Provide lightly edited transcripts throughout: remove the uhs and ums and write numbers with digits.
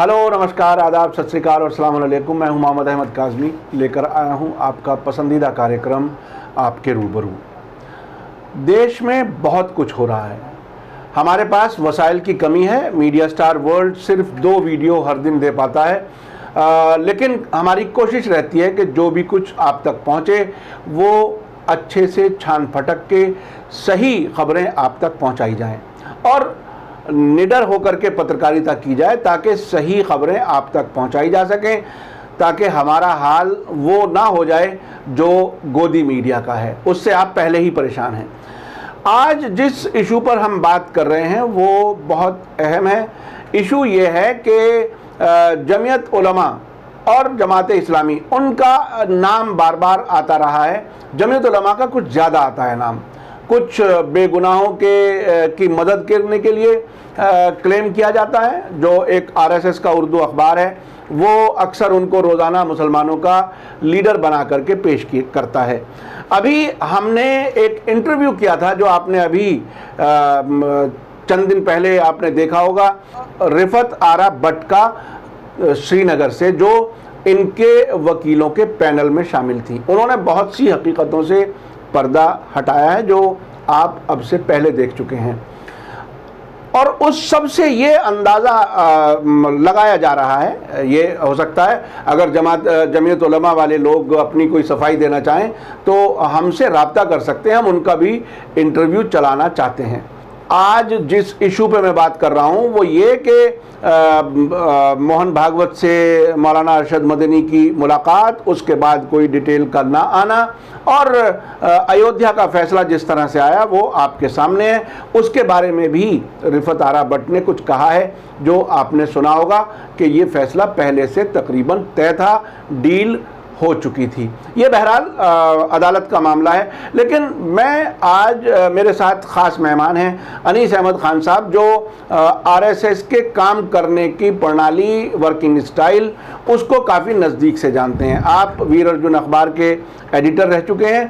Hello, नमस्कार, आदाब, सत श्री अकाल और अस्सलाम वालेकुम। मैं हूं मोहम्मद अहमद काज़मी, लेकर आया हूं आपका पसंदीदा कार्यक्रम आपके रूबरू। देश में बहुत कुछ हो रहा है, हमारे पास वसाइल की कमी है। मीडिया स्टार वर्ल्ड सिर्फ 2 वीडियो हर दिन दे पाता है, लेकिन हमारी कोशिश रहती है कि जो भी कुछ आप तक पहुंचे वो अच्छे से छान फटक के सही खबरें आप तक पहुंचाई जाएं और निडर होकर के पत्रकारिता की जाए ताकि सही खबरें आप तक पहुंचाई जा सकें, ताकि हमारा हाल वो ना हो जाए जो गोदी मीडिया का है, उससे आप पहले ही परेशान हैं। आज जिस इशू पर हम बात कर रहे हैं वो बहुत अहम है। इशू ये है कि जमीयत उलमा और जमात इस्लामी, उनका नाम बार बार आता रहा है। जमीयत उलमा का कुछ ज़्यादा आता है नाम, कुछ बेगुनाहों की मदद करने के लिए क्लेम किया जाता है। जो एक आरएसएस का उर्दू अखबार है वो अक्सर उनको रोज़ाना मुसलमानों का लीडर बना करके पेश करता है। अभी हमने एक इंटरव्यू किया था जो आपने अभी चंद दिन पहले आपने देखा होगा, रिफत आरा भट्ट का श्रीनगर से, जो इनके वकीलों के पैनल में शामिल थी। उन्होंने बहुत सी हकीकतों से पर्दा हटाया है जो आप अब से पहले देख चुके हैं, और उस सब से ये अंदाज़ा लगाया जा रहा है, ये हो सकता है अगर जमीयत उलमा वाले लोग अपनी कोई सफाई देना चाहें तो हमसे रब्ता कर सकते हैं, हम उनका भी इंटरव्यू चलाना चाहते हैं। आज जिस इशू पे मैं बात कर रहा हूँ वो ये कि मोहन भागवत से मौलाना अरशद मदनी की मुलाकात, उसके बाद कोई डिटेल का ना आना, और अयोध्या का फैसला जिस तरह से आया वो आपके सामने है। उसके बारे में भी रिफत आरा भट्ट ने कुछ कहा है जो आपने सुना होगा कि ये फैसला पहले से तकरीबन तय था, डील हो चुकी थी। ये बहरहाल अदालत का मामला है। लेकिन मैं आज मेरे साथ ख़ास मेहमान हैं अनीस अहमद खान साहब, जो आरएसएस के काम करने की प्रणाली, वर्किंग स्टाइल, उसको काफ़ी नज़दीक से जानते हैं। आप वीर अर्जुन अखबार के एडिटर रह चुके हैं।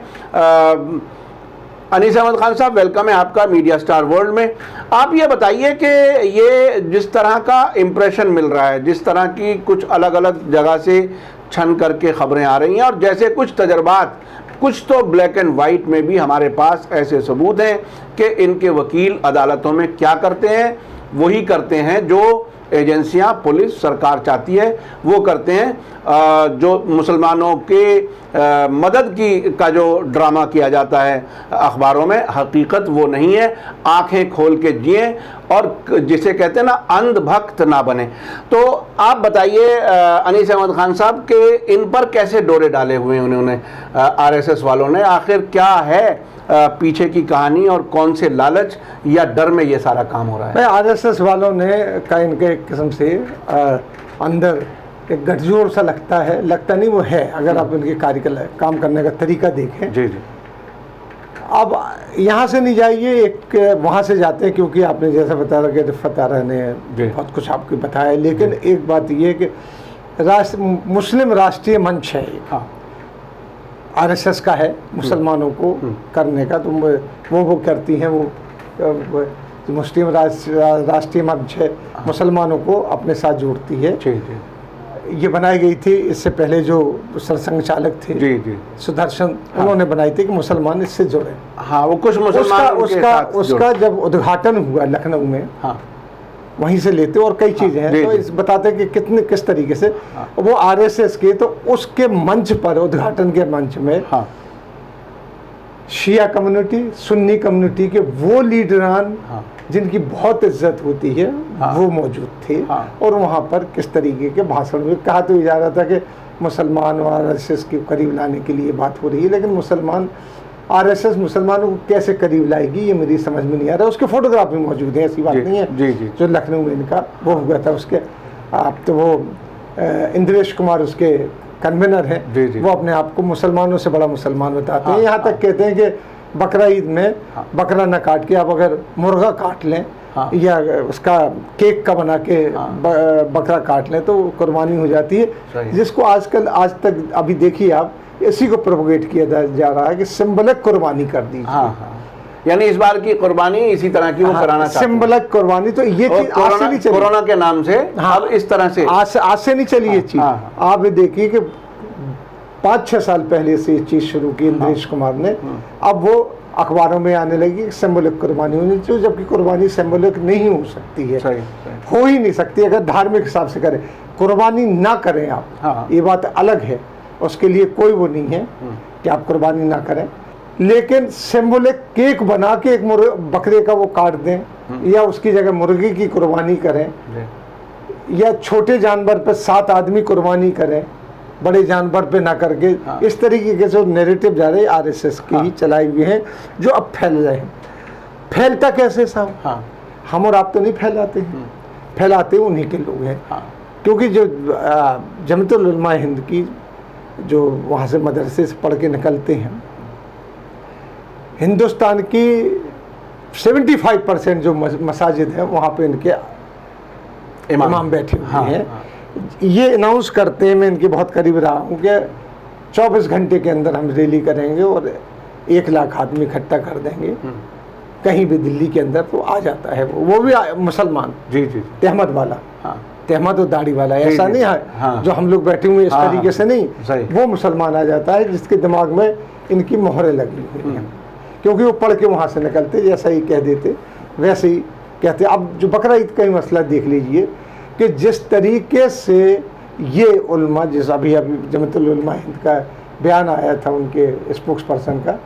अनीस अहमद खान साहब, वेलकम है आपका मीडिया स्टार वर्ल्ड में। आप ये बताइए कि ये जिस तरह का इम्प्रेशन मिल रहा है, जिस तरह की कुछ अलग अलग जगह से छन करके खबरें आ रही हैं, और जैसे कुछ तजर्बात, कुछ तो ब्लैक एंड वाइट में भी हमारे पास ऐसे सबूत हैं कि इनके वकील अदालतों में क्या करते हैं, वही करते हैं जो एजेंसियां, पुलिस, सरकार चाहती है, वो करते हैं। जो मुसलमानों के मदद का जो ड्रामा किया जाता है अखबारों में, हकीकत वो नहीं है। आंखें खोल के जिए और जिसे कहते हैं ना, अंधभक्त ना बने। तो आप बताइए अनीस अहमद खान साहब के इन पर कैसे डोरे डाले हुए हैं उन्होंने, आरएसएस वालों ने? आखिर क्या है पीछे की कहानी और कौन से लालच या डर में ये सारा काम हो रहा है? आरएसएस वालों ने का इनके एक किस्म से अंदर एक गठजोड़ सा लगता है, लगता नहीं, वो है। अगर आप इनके काम करने का तरीका देखें। जी जी। अब यहाँ से नहीं जाइए, एक वहाँ से जाते हैं, क्योंकि आपने जैसा बताया कि रिफत आरा ने बहुत कुछ आपको बताया। लेकिन एक बात ये कि मुस्लिम राष्ट्रीय मंच है, हाँ, आरएसएस का है, मुसलमानों को करने का, तो वो करती हैं। वो मुस्लिम राष्ट्रीय मंच है, मुसलमानों को अपने साथ जोड़ती है। ये बनाई गई थी इससे पहले, जो सरसंघ चालक थे जी जी, सुदर्शन, उन्होंने बनाई थी कि मुसलमान इससे जुड़े। हाँ, वो कुछ मुसलमान उसका जब उद्घाटन हुआ लखनऊ में, हाँ, वहीं से लेते और कई चीज़ें हैं, तो इस बताते हैं कि किस तरीके से वो आरएसएस के, तो उसके मंच पर, उद्घाटन के मंच में, हाँ, शिया कम्युनिटी, सुन्नी कम्युनिटी के वो लीडरान, हाँ, जिनकी बहुत इज्जत होती है, हाँ, वो मौजूद थे। हाँ, और वहाँ पर किस तरीके के भाषण में कहा तो जा रहा था कि मुसलमान और आरएसएस के करीब लाने के लिए बात हो रही है, लेकिन आरएसएस मुसलमानों को कैसे करीब लाएगी ये मेरी समझ में नहीं आ रहा। उसके फोटोग्राफ भी मौजूद है, ऐसी बात नहीं है। जी जी, जो लखनऊ में इनका वो हुआ था, उसके आप तो वो इंद्रेश कुमार उसके कन्वीनर हैं, वो अपने आप को मुसलमानों से बड़ा मुसलमान बताते हैं। यहाँ तक कहते हैं कि बकरा ईद में बकरा न काट के आप अगर मुर्गा काट लें, या उसका केक का बना के बकरा काट लें तो कुर्बानी हो जाती है, जिसको आज तक अभी देखिए आप, इसी को प्रोपोगेट किया जा रहा है कि सिंबलिक कुर्बानी कर दी। यानी इस बार की कुर्बानी इसी तरह की वो कराना चाहते हैं। सिंबलिक कुर्बानी। तो ये चीज आज से नहीं चली, कोरोना के नाम से अब इस तरह से आज से नहीं चली ये चीज। आप देखिए कि 5-6 साल पहले से ये चीज शुरू की इंद्रेश कुमार ने, अब वो अखबारों में आने लगी सिंबलिक कुर्बानी होनी चाहिए, जबकि कुर्बानी सिंबलिक नहीं हो सकती है। सही। हो ही नहीं सकती अगर धार्मिक हिसाब से करें। कुर्बानी ना करें आप, ये बात अलग है, उसके लिए कोई वो नहीं है कि आप कुर्बानी ना करें, लेकिन सिंबलिक केक बना के एक बकरे का वो काट दें या उसकी जगह मुर्गी की कुर्बानी करें, या छोटे जानवर पे 7 आदमी कुर्बानी करें, बड़े जानवर पे ना करके। इस तरीके के जो नैरेटिव जा रहे आरएसएस की ही चलाई हुई हैं, जो अब फैल रहे हैं। फैलता कैसे साहब? हम और आप तो नहीं फैलाते हैं, फैलाते उन्हीं के लोग हैं। क्योंकि जो जमीयतुल उलमा हिंद की जो वहाँ से मदरसे से पढ़ के निकलते हैं, हिंदुस्तान की 75% जो मसाजिद है वहाँ पे इनके इमाम बैठे हुए हैं। ये अनाउंस करते हैं, मैं इनके बहुत करीब रहा हूँ, कि 24 घंटे के अंदर हम रैली करेंगे और 1 लाख आदमी इकट्ठा कर देंगे कहीं भी दिल्ली के अंदर। तो आ जाता है वो भी मुसलमान, जी, तहमद वाला, तहमद और दाढ़ी वाला, ऐसा नहीं है जो हम लोग बैठे हुए इस तरीके से नहीं, वो मुसलमान आ जाता है जिसके दिमाग में इनकी मोहरें लगी हुई हैं, क्योंकि वो पढ़ के वहाँ से निकलते, जैसा ही कह देते वैसे ही कहते। अब जो बकरा ईद का ही मसला देख लीजिए कि जिस तरीके से ये उल्मा, जिस अभी जमीयतुल उलमा हिंद का बयान आया था उनके स्पोक्स पर्सन का,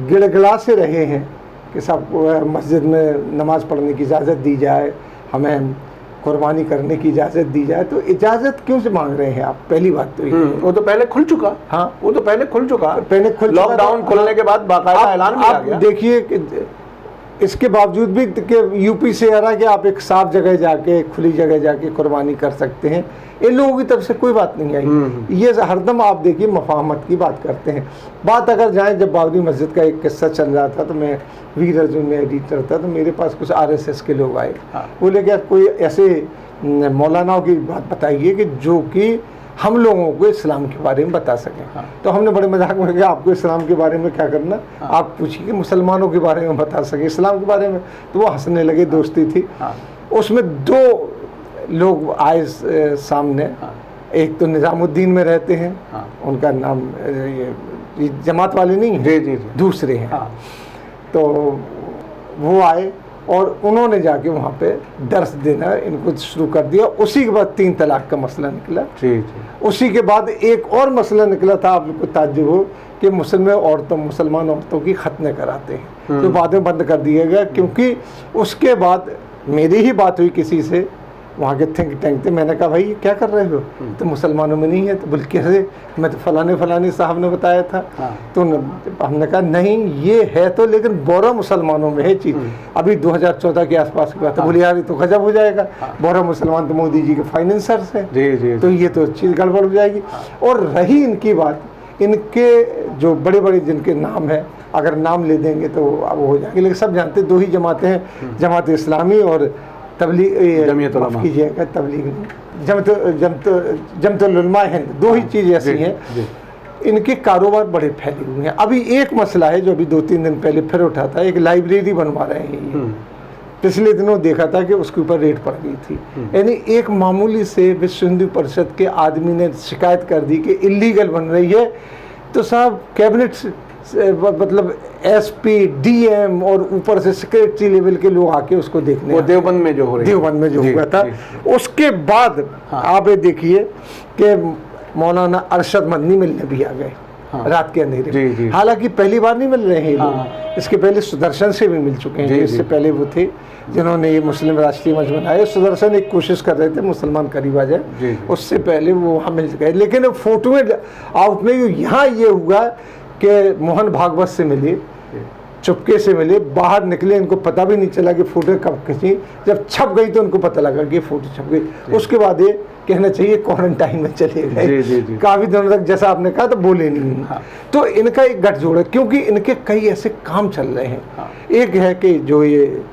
गिड़गिड़ा से रहे हैं कि सब मस्जिद में नमाज पढ़ने की इजाज़त दी जाए, हमें कुर्बानी करने की इजाज़त दी जाए। तो इजाज़त क्यों से मांग रहे हैं आप? पहली बात तो ये वो तो पहले खुल चुका, वो तो पहले खुल चुका, लॉकडाउन खुलने के बाद बाकायदा ऐलान किया गया। देखिए कि इसके बावजूद भी कि यूपी से आ रहा है कि आप एक साफ जगह जाके, खुली जगह जाके कुर्बानी कर सकते हैं, इन लोगों की तरफ से कोई बात नहीं आई। ये हरदम आप देखिए मफाहमत की बात करते हैं। बात अगर जाए, जब बाबरी मस्जिद का एक किस्सा चल रहा था तो मैं वीर अर्जुन में एडिटर था, तो मेरे पास कुछ आरएसएस के लोग आए, बोले कि कोई ऐसे मौलानाओं की बात बताइए कि जो कि हम लोगों को इस्लाम के बारे में बता सकें। तो हमने बड़े मजाक में कहा आपको इस्लाम के बारे में क्या करना, आप पूछिए कि मुसलमानों के बारे में बता सके, इस्लाम के बारे में। तो वो हंसने लगे, दोस्ती थी। उसमें 2 लोग आए सामने, एक तो निज़ामुद्दीन में रहते हैं, उनका नाम ये जमात वाले नहीं हैं, दूसरे हैं। तो वो आए और उन्होंने जाके वहाँ पे दर्स देना इनको शुरू कर दिया। उसी के बाद 3 तलाक का मसला निकला। उसी के बाद एक और मसला निकला था, आपको ताज्जुब हो, कि मुसलमान औरतों की खतने कराते हैं, जो बाद में बंद कर दिया गया। क्योंकि उसके बाद मेरी ही बात हुई किसी से, वहाँ के थिंक टैंक थे, मैंने कहा भाई ये क्या कर रहे हो, तो मुसलमानों में नहीं है। तो बल्कि मैं तो फलाने साहब ने बताया था। तो हमने कहा नहीं ये है तो, लेकिन बोरा मुसलमानों में है चीज़। अभी 2014 के आसपास की बात है। बोले यार ये तो गजब हो जाएगा, बोरा मुसलमान तो मोदी जी के फाइनेंसर्स हैं, तो ये तो चीज़ गड़बड़ हो जाएगी। और रही इनकी बात, इनके जो बड़े बड़े जिनके नाम है, अगर नाम ले देंगे तो अब हो जाएंगे, लेकिन सब जानते 2 ही जमातें हैं, जमात इस्लामी और कीजिएगा तबलीग, जमीयतुल उलमा हिंद, 2 ही चीज़ ऐसी हैं। इनके कारोबार बड़े फैले हुए हैं। अभी एक मसला है जो अभी 2-3 दिन पहले फिर उठा था, एक लाइब्रेरी बनवा रहे हैं। पिछले दिनों देखा था कि उसके ऊपर रेड पड़ गई थी। यानी एक मामूली से विश्व हिंदू परिषद के आदमी ने शिकायत कर दी कि इलीगल बन रही है, तो साहब कैबिनेट मतलब एसपी, डीएम और ऊपर से सेक्रेटरी लेवल के लोग आके उसको देखने, वो देवबंद में जो हो रही है, देवबंद में जो हुआ था। उसके बाद आप ये देखिए कि मौलाना अरशद मदनी मिलने भी आ गए रात के अंधेरे। हालांकि पहली बार नहीं मिल रहे हैं लोग, इसके पहले सुदर्शन से भी मिल चुके हैं। इससे पहले वो थे जिन्होंने ये मुस्लिम राष्ट्रीय मंच बनाया। सुदर्शन एक कोशिश कर रहे थे मुसलमान करीब आ जाए, उससे पहले वो वहाँ मिल गए। लेकिन फोटो में आउट में यहाँ ये हुआ कि मोहन भागवत से मिले, चुपके से मिले, बाहर निकले, इनको पता भी नहीं चला कि फ़ोटो कब खींची। जब छप गई तो उनको पता लगा कि फ़ोटो छप गई। उसके बाद ये कहना चाहिए क्वारंटाइन में चले गए काफ़ी दिनों तक, जैसा आपने कहा, तो बोले नहीं। तो इनका एक गठजोड़ है, क्योंकि इनके कई ऐसे काम चल रहे हैं। एक है कि जो ये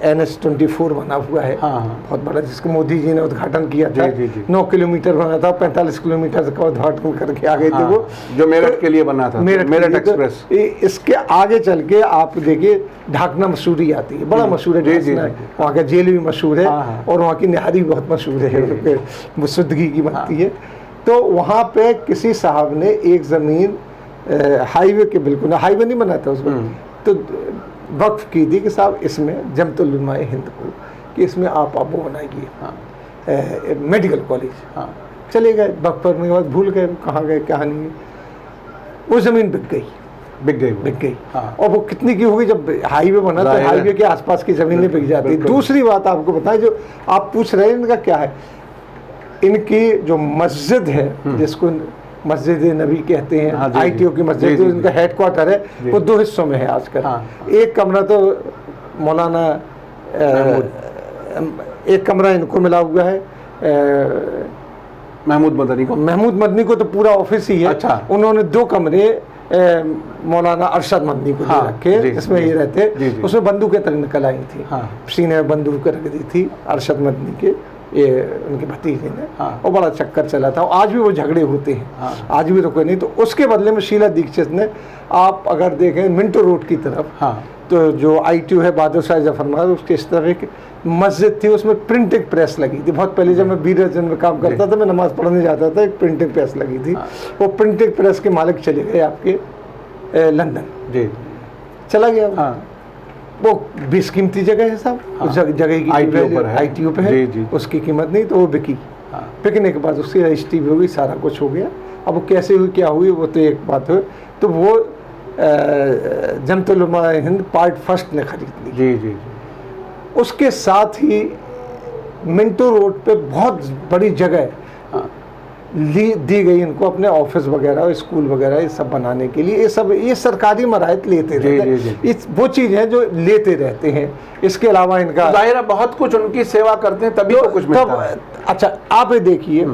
NH-24 बना हुआ है, हाँ, हाँ। बहुत बड़ा, जिसको मोदी जी ने उद्घाटन किया था। जी, जी। 9 किलोमीटर बना था, 45 किलोमीटर का उद्घाटन करके आ गए थे हाँ, वो, जो मेरठ के लिए बना था, मेरठ मेरठ एक्सप्रेस। इसके आगे चल के आप देखिए ढाकना मसूरी आती है, बड़ा मशहूर है जी, ढाकना, वहाँ का जेल भी मशहूर है, हाँ, हाँ। और वहाँ की निहारी बहुत मशहूर है, वो शुद्ध घी की बनती है। तो वहाँ पे किसी साहब ने एक ज़मीन हाईवे के बिल्कुल, हाईवे नहीं बना था उसमें, तो वक्फ की थी कि साहब इसमें जमतुल उलमा हिंद को, कि इसमें आप वो बनाइए मेडिकल कॉलेज। हाँ। चले गए, वक्फ करने के बाद भूल गए कहाँ गए, क्या नहीं, वो ज़मीन बिक गई, बिक गई। हाँ। और वो कितनी की होगी, जब हाईवे बना तो हाईवे के आसपास की ज़मीनें बिक जाती। दूसरी बात आपको बताएं, जो आप पूछ रहे हैं इनका क्या है, इनकी जो मस्जिद है, जिसको मस्जिद नबी कहते हैं, हाँ, ITO की मस्जिद, जो इनका हेडक्वार्टर है, वो 2 हिस्सों में है आजकल। हाँ। एक कमरा तो मौलाना, एक कमरा इनको मिला हुआ है महमूद मदनी को। महमूद मदनी को तो पूरा ऑफिस ही है। अच्छा। उन्होंने 2 कमरे मौलाना अरशद मदनी को दे रखे, जिसमें ये रहते। उसमें बंदूकें तक निकल आई थी, सीने में बंदूक रख दी थी अरशद मदनी के, ये उनके भतीजे ने। और बड़ा चक्कर चला था, आज भी वो झगड़े होते हैं, आज भी रुके नहीं। तो उसके बदले में शीला दीक्षित ने, आप अगर देखें मिंटो रोड की तरफ, तो जो ITO है बहादुर शाह जफर नगर, उसके इस तरफ एक मस्जिद थी, उसमें प्रिंटिंग प्रेस लगी थी। बहुत पहले जब मैं बीरजन में काम करता था, मैं नमाज पढ़ने जाता था, एक प्रिंटिंग प्रेस लगी थी। वो प्रिंटिंग प्रेस के मालिक चले गए आपके लंदन, चला गया। वो बेशकीमती जगह है साहब, उस जगह की ITO पे है, उसकी कीमत नहीं, तो वो बिकी। बिकने के बाद उसकी रजिस्ट्री भी होगी, सारा कुछ हो गया। अब वो कैसे हुई, क्या हुई, वो तो एक बात है। तो वो जमतुल उलमा हिंद पार्ट फर्स्ट ने खरीद ली। उसके साथ ही मिंटो रोड पे बहुत बड़ी जगह दी गई इनको, अपने ऑफिस वगैरह, स्कूल वगैरह, ये सब बनाने के लिए। ये सरकारी मराहत लेते रहते हैं, वो चीज़ है जो लेते रहते हैं। इसके अलावा इनका जाहिर है बहुत कुछ उनकी सेवा करते हैं, तभी तो कुछ मिलता है। अच्छा, आप ये देखिए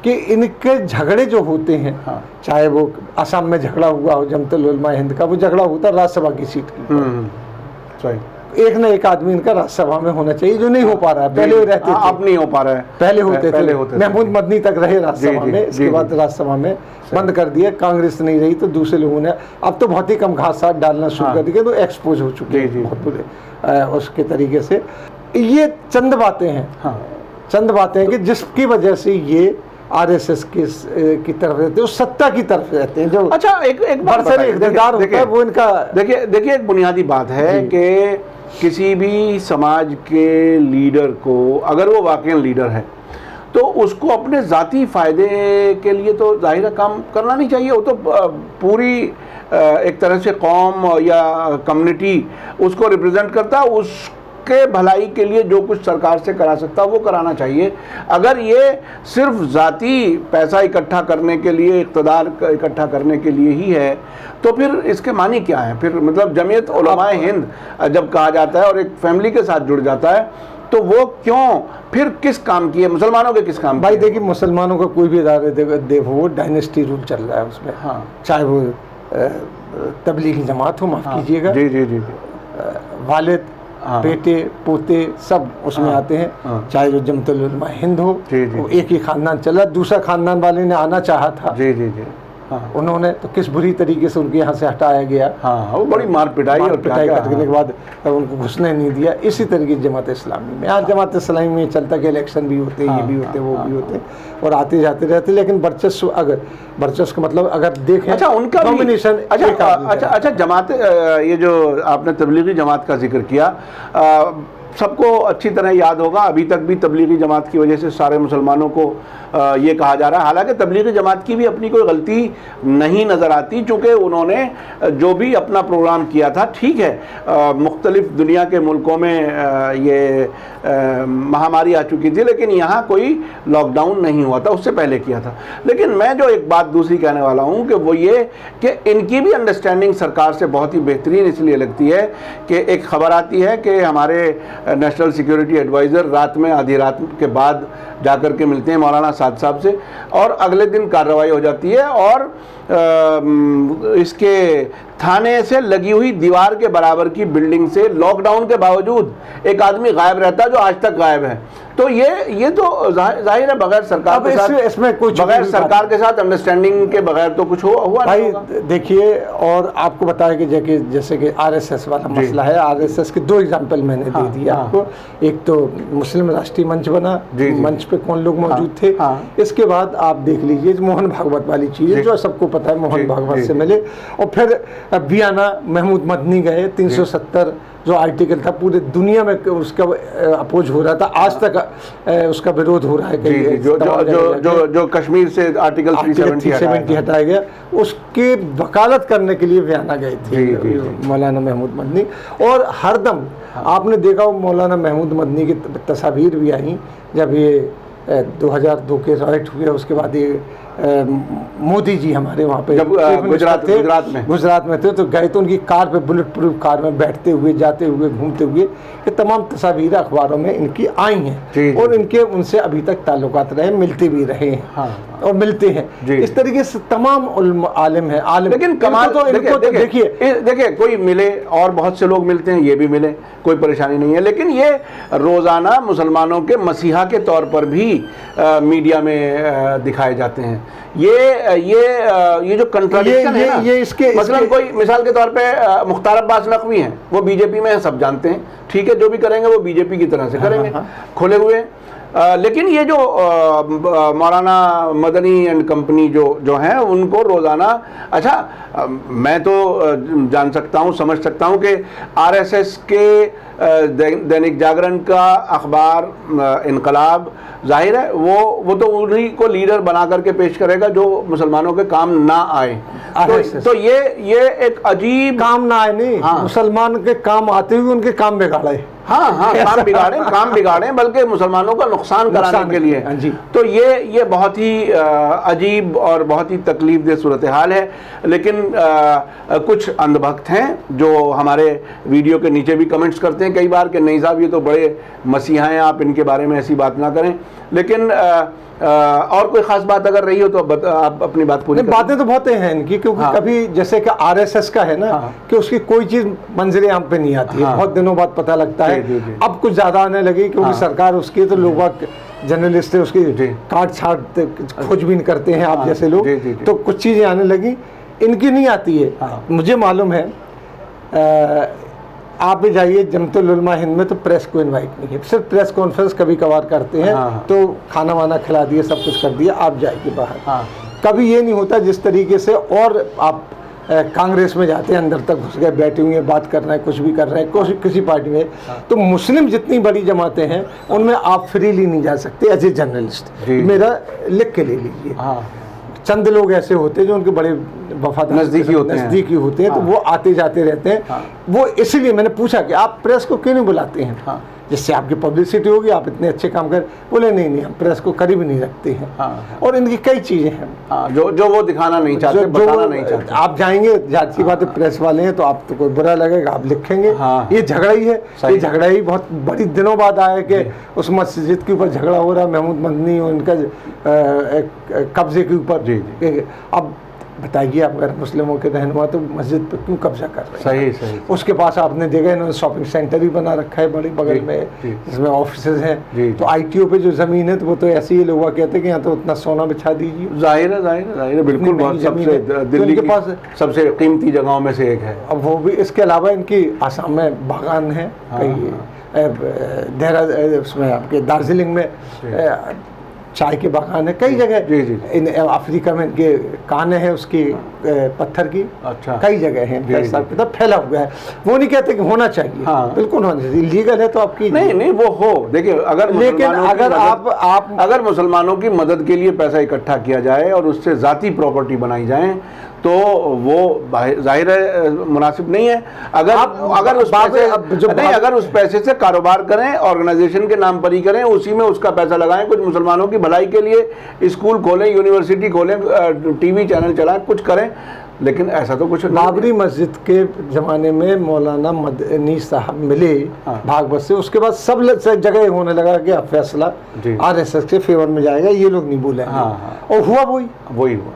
कि इनके झगड़े जो होते हैं, चाहे वो असम में झगड़ा हुआ हो जमतुल उलमा हिंद का, वो झगड़ा होता है राज्यसभा की सीट की। एक ना एक आदमी इनका राज्यसभा में होना चाहिए, जो नहीं हो पा रहा है। पहले रहते थे, अब नहीं हो पा रहा है, पहले होते थे। महमूद मदनी तक रहे राज्यसभा में, इसके बाद राज्यसभा में बंद कर दिया, कांग्रेस नहीं रही तो दूसरे लोगों ने। अब तो बहुत ही कम घास डालना शुरू कर दिया, तो एक्सपोज हो चुके हैं बहुत बुरे उसके तरीके से। ये चंद बातें हैं, चंद बातें हैं कि जिसकी वजह से ये RSS की तरफ रहते हैं, उस सत्ता की तरफ रहते हैं, जो अच्छा एक इक़्तिदार होता है, वो इनका। देखिए एक बुनियादी बात है कि किसी भी समाज के लीडर को, अगर वो वाकई लीडर है, तो उसको अपने ज़ाती फ़ायदे के लिए तो ज़ाहिर काम करना नहीं चाहिए। वो तो पूरी एक तरह से कौम या कम्युनिटी उसको रिप्रेजेंट करता है, उसके भलाई के लिए जो कुछ सरकार से करा सकता है वो कराना चाहिए। अगर ये सिर्फ ज़ाती पैसा इकट्ठा करने के लिए, इक़्तिदार इकट्ठा करने के लिए ही है, तो फिर इसके मानी क्या है? फिर मतलब जमीयत उलमाए हिंद जब कहा जाता है और एक फैमिली के साथ जुड़ जाता है, तो वो क्यों फिर किस काम की है, मुसलमानों के किस काम? भाई देखिए, मुसलमानों का कोई भी इदारे वो डायनेस्टी रूल चल रहा है उसमें। चाहे वो तबलीगी जमात हो, माफ़ कीजिएगा, जी, वालिद, बेटे, पोते सब उसमें आते हैं। चाहे जो जमतुल उलमा हिंद हो, एक ही खानदान चला, दूसरा खानदान वाले ने आना चाहा था, उन्होंने तो किस बुरी तरीके से उनके यहाँ से हटाया गया। वो बड़ी मार पिटाई करने के बाद उनको घुसने नहीं दिया। इसी तरीके से जमात इस्लामी में, यहाँ जमात इस्लामी में चलता कि इलेक्शन भी होते हैं, ये भी होते, वो भी होते, और आते जाते रहते। लेकिन वर्चस्व, अगर वर्चस्व का मतलब अगर देखें, अच्छा उनका डोमिनेशन। अच्छा जमात, ये जो आपने तबलीगी जमात का जिक्र किया, सबको अच्छी तरह याद होगा, अभी तक भी तबलीगी जमात की वजह से सारे मुसलमानों को ये कहा जा रहा है। हालांकि तबलीगी जमात की भी अपनी कोई गलती नहीं नज़र आती, चूँकि उन्होंने जो भी अपना प्रोग्राम किया था, ठीक है, मुख्तलिफ दुनिया के मुल्कों में ये महामारी आ चुकी थी, लेकिन यहाँ कोई लॉकडाउन नहीं हुआ था, उससे पहले किया था। लेकिन मैं जो एक बात दूसरी कहने वाला हूँ कि वो ये कि इनकी भी अंडरस्टैंडिंग सरकार से बहुत ही बेहतरीन इसलिए लगती है कि एक खबर आती है कि हमारे नेशनल सिक्योरिटी एडवाइज़र रात में, आधी रात के बाद जाकर के मिलते हैं मौलाना साद साहब से, और अगले दिन कार्रवाई हो जाती है और इसके थाने से लगी हुई दीवार के बराबर की बिल्डिंग से लॉकडाउन के बावजूद एक आदमी गायब रहता है जो आज तक गायब है। तो ये तो जाहिर है बगैर सरकार के साथ, इसमें कुछ बगैर सरकार के साथ अंडरस्टैंडिंग के बगैर तो कुछ हुआ भाई नहीं होगा। देखिए, और आपको बताया कि जैसे कि आरएसएस वाला मसला है, आरएसएस के 2 एग्जाम्पल मैंने दे दिया आपको। एक तो मुस्लिम राष्ट्रीय मंच बना, मंच पे कौन लोग मौजूद थे। इसके बाद आप देख लीजिए मोहन भागवत वाली चीज़ जो सबको पता है, मोहन भागवत से मिले, और फिर बियाना महमूद मदनी गए, 370 जो आर्टिकल था पूरे दुनिया में उसका अपोज हो रहा था, आज तक उसका विरोध हो रहा है। जो कश्मीर से आर्टिकल 370 हटाया गया, उसके वकालत करने के लिए बयाना गए थे मौलाना महमूद मदनी। और हरदम आपने देखा हो मौलाना महमूद मदनी की तस्वीर भी आई जब ये 2002 के राइट हुए, उसके बाद ये मोदी जी हमारे वहाँ पे गुजरात में थे, तो गए तो उनकी कार पे, बुलेट प्रूफ कार में बैठते हुए, जाते हुए, घूमते हुए, ये तमाम तस्वीरें अखबारों में इनकी आई हैं और इनके उनसे अभी तक ताल्लुकात रहे, मिलते भी रहे हैं और मिलते हैं। इस तरीके से तमाम आलिम है, लेकिन कमाल तो इनको देखिए कोई मिले और बहुत से लोग मिलते हैं, ये भी मिले, कोई परेशानी नहीं है, लेकिन ये रोज़ाना मुसलमानों के मसीहा के तौर पर भी मीडिया में दिखाए जाते हैं। ये जो कंट्राडिक्शन है ना, ये इसके मतलब कोई मिसाल के तौर पे मुख्तार अब्बास नकवी हैं, वो बीजेपी में हैं, सब जानते हैं, ठीक है, जो भी करेंगे वो बीजेपी की तरह से करेंगे, खुले हुए। लेकिन ये जो मौलाना मदनी एंड कंपनी जो हैं उनको रोज़ाना, अच्छा मैं तो जान सकता हूँ, समझ सकता हूँ कि आरएसएस के दैनिक जागरण का अखबार इनकलाब, जाहिर है वो तो उन्हीं को लीडर बना करके पेश करेगा जो मुसलमानों के काम ना आए। तो ये एक अजीब काम ना आए नहीं, मुसलमान के काम आते हुए उनके काम बिगाड़े। हाँ काम बिगाड़े बल्कि मुसलमानों का नुकसान कराने के लिए। तो ये बहुत ही अजीब और बहुत ही तकलीफदेह सूरत हाल है। लेकिन कुछ अंधभक्त हैं जो हमारे वीडियो के नीचे भी कमेंट्स करते हैं कई बार कि नहीं साहब ये तो बड़े मसीहा हैं, आप इनके बारे में ऐसी बात ना करें। लेकिन और कोई खास बात अगर रही हो तो आप अपनी बात पूरी करें। बातें तो बहुत हैं इनकी, क्योंकि कभी जैसे कि आरएसएस का है ना कि उसकी कोई चीज मंजरे आम पे नहीं आती है, बहुत दिनों बाद पता लगता है। अब कुछ ज्यादा आने लगी क्योंकि सरकार उसकी, तो लोग जर्नलिस्ट है उसकी काट छाट खोजबीन करते हैं आप जैसे लोग, तो कुछ चीजें आने लगी, इनकी नहीं आती है। मुझे मालूम है, आप भी जाइए जमतुल उलमा हिंद में तो प्रेस को इनवाइट नहीं है, सिर्फ प्रेस कॉन्फ्रेंस कभी कभार करते हैं, तो खाना वाना खिला दिए, सब कुछ कर दिया, आप जाइए बाहर। कभी ये नहीं होता जिस तरीके से, और आप कांग्रेस में जाते हैं, अंदर तक घुस गए, बैठे हुए बात कर रहे हैं, कुछ भी कर रहे हैं किसी पार्टी में, तो मुस्लिम जितनी बड़ी जमातें हैं उनमें आप फ्रीली नहीं जा सकते एज ए जर्नलिस्ट। मेरा लिख के ले लीजिए, चंद लोग ऐसे होते हैं जो उनके बड़े वफादार नज़दीकी होते हैं, तो वो आते जाते रहते हैं। वो इसलिए मैंने पूछा कि आप प्रेस को क्यों नहीं बुलाते हैं, जिससे आपकी पब्लिसिटी होगी, आप इतने अच्छे काम कर। बोले नहीं हम प्रेस को करीब नहीं रखते हैं। और इनकी कई चीज़ें हैं जो वो दिखाना नहीं चाहते, बताना नहीं चाहते। आप जाएंगे, जाहिर सी बात है प्रेस वाले हैं तो आप तो कोई बुरा लगेगा, आप लिखेंगे ये झगड़ा ही है, ये झगड़ा ही बहुत बड़ी दिनों बाद आया कि उस मस्जिद के ऊपर झगड़ा हो रहा है, महमूद मदनी और इनका कब्जे के ऊपर। अब बताइए, आप अगर मुस्लिमों के रहनुमा तो मस्जिद पर क्यों कब्जा कर रहे हैं? सही। उसके पास आपने देखा इन्होंने शॉपिंग सेंटर भी बना रखा है बड़े बगल में, जिसमें ऑफिसेज हैं। तो आईटीओ पे जो जमीन है तो वो तो ऐसे ही लोग कहते हैं कि यहाँ तो उतना सोना बिछा दीजिए। जाहिर है बिल्कुल, बहुत सबसे दिल्ली के पास सबसे कीमती जगहों में से एक है। अब वो भी, इसके अलावा इनकी आसाम में बागान है, कई उसमें आपके दार्जिलिंग में चाय के बागान है, कई जगह। इन अफ्रीका में इनके कान है उसकी पत्थर की, अच्छा, कई जगह है, हिसाब किताब फैला हुआ है। वो नहीं कहते कि होना चाहिए, बिल्कुल होना चाहिए, लीगल है तो आपकी नहीं वो हो। देखिए अगर मुसलमानों की मदद के लिए पैसा इकट्ठा किया जाए और उससे जाती प्रॉपर्टी बनाई जाए तो वो जाहिर है मुनासिब नहीं है। अगर उस पैसे से कारोबार करें, ऑर्गेनाइजेशन के नाम पर ही करें, उसी में उसका पैसा लगाएं, कुछ मुसलमानों की भलाई के लिए स्कूल खोलें, यूनिवर्सिटी खोलें, टीवी चैनल चलाएं, कुछ करें, लेकिन ऐसा तो कुछ नहीं। बाबरी मस्जिद के ज़माने में मौलाना मदनी साहब मिले भागवत से, उसके बाद सब जगह होने लगा कि अब फैसला RSS के फेवर में जाएगा, ये लोग नहीं बोले। और हुआ वही हुआ,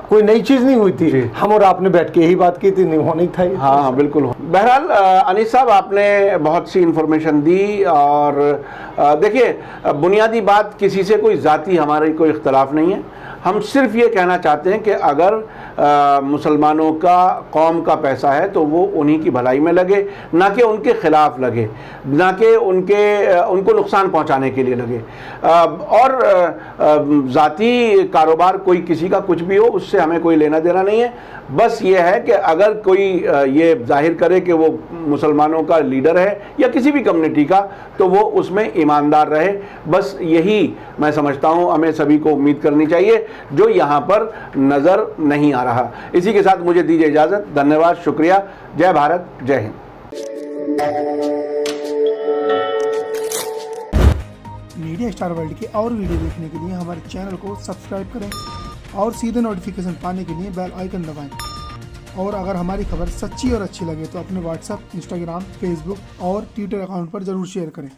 कोई नई चीज़ नहीं हुई थी। हम और आपने बैठ के यही बात की थी, नहीं होनी था। हाँ बिल्कुल। बहरहाल अनीस साहब, आपने बहुत सी इन्फॉर्मेशन दी, और देखिए, बुनियादी बात, किसी से कोई ज़ाती हमारी कोई इख्तलाफ नहीं है। हम सिर्फ ये कहना चाहते हैं कि अगर मुसलमानों का, कौम का पैसा है तो वो उन्हीं की भलाई में लगे, ना कि उनके ख़िलाफ़ लगे, ना कि उनको नुकसान पहुंचाने के लिए लगे। और ज़ाती कारोबार कोई किसी का कुछ भी हो, उससे हमें कोई लेना देना नहीं है। बस ये है कि अगर कोई ये जाहिर करे कि वो मुसलमानों का लीडर है या किसी भी कम्युनिटी का, तो वो उसमें ईमानदार रहे। बस यही मैं समझता हूँ हमें सभी को उम्मीद करनी चाहिए, जो यहाँ पर नज़र नहीं आ रहा। इसी के साथ मुझे दीजिए इजाज़त। धन्यवाद, शुक्रिया। जय भारत, जय हिंद। मीडिया स्टार वर्ल्ड के और वीडियो देखने के लिए हमारे चैनल को सब्सक्राइब करें और सीधे नोटिफिकेशन पाने के लिए बेल आइकन दबाएं। और अगर हमारी खबर सच्ची और अच्छी लगे तो अपने व्हाट्सएप, इंस्टाग्राम, फेसबुक और ट्विटर अकाउंट पर ज़रूर शेयर करें।